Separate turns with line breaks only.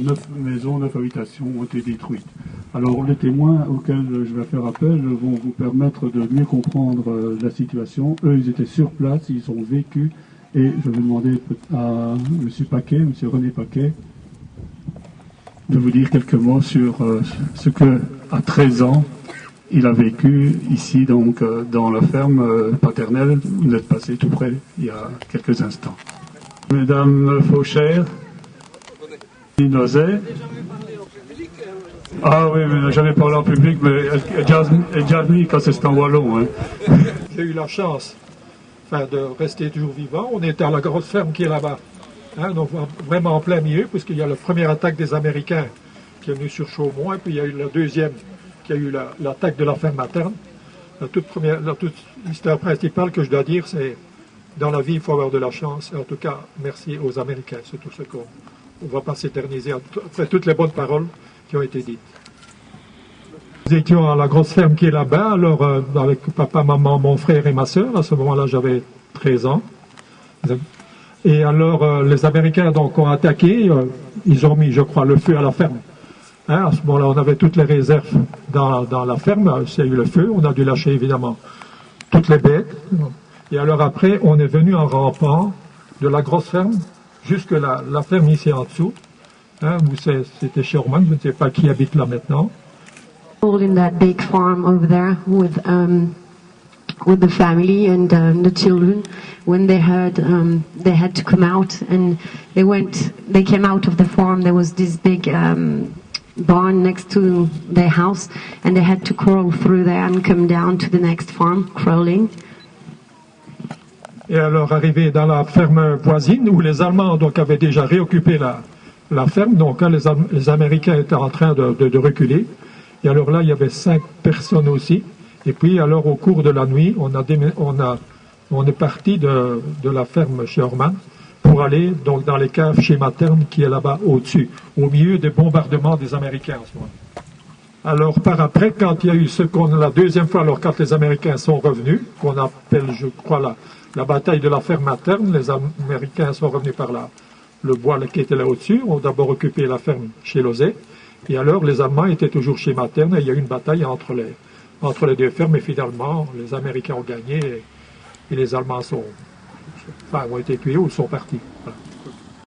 9 maisons, 9 habitations ont été détruites. Alors les témoins auxquels je vais faire appel vont vous permettre de mieux comprendre la situation. Eux, ils étaient sur place, ils ont vécu, et je vais demander à M. Paquet, M. René Paquet, de vous dire quelques mots sur ce que, à 13 ans, il a vécu ici, donc, dans la ferme paternelle. Vous êtes passé tout près il y a quelques instants. Mesdames Fauchère, Nozet. Ah oui, mais jamais parlé en public, mais elle déjà venue quand c'est en wallon. Hein.
J'ai eu la chance de rester toujours vivant. On était à la grosse ferme qui est là-bas. Hein, donc vraiment en plein milieu, puisqu'il y a la première attaque des Américains qui est venue sur Chaumont, et puis il y a eu la deuxième qui a eu l'attaque de la ferme materne. La toute l'histoire principale que je dois dire, c'est dans la vie, il faut avoir de la chance. Et en tout cas, merci aux Américains. C'est tout ce qu'on ne va pas s'éterniser après toutes les bonnes paroles qui ont été dites. Nous étions à la grosse ferme qui est là-bas, alors avec papa, maman, mon frère et ma soeur. À ce moment-là, j'avais 13 ans. Et alors, les Américains donc, ont attaqué. Ils ont mis, je crois, le feu à la ferme. Hein, à ce moment-là, on avait toutes les réserves dans la ferme. S'il y a eu le feu, on a dû lâcher évidemment toutes les bêtes. Et alors après, on est venu en rampant de la grosse ferme jusque la ferme ici en dessous, hein, où c'était chez Orman, je ne sais pas qui habite là maintenant.
All in that big farm over there with the family and the children. When they heard they had to come out, and they came out of the farm. There was this big barn next to their house, and they had to crawl through there and come down to the next farm, crawling.
Et alors, arrivé dans la ferme voisine, où les Allemands donc, avaient déjà réoccupé la ferme, donc hein, les Américains étaient en train de reculer. Et alors là, il y avait 5 personnes aussi. Et puis, alors, au cours de la nuit, on est parti de la ferme chez Orman pour aller donc, dans les caves chez Materne, qui est là-bas au-dessus, au milieu des bombardements des Américains en ce moment. Alors, par après, quand il y a eu la deuxième fois, alors quand les Américains sont revenus, qu'on appelle, je crois, la bataille de la ferme Materne, les Américains sont revenus par le bois qui était là au-dessus, ont d'abord occupé la ferme chez Lozet, et alors les Allemands étaient toujours chez Materne, et il y a eu une bataille entre les deux fermes, et finalement, les Américains ont gagné, et les Allemands ont été tués ou sont partis. Voilà.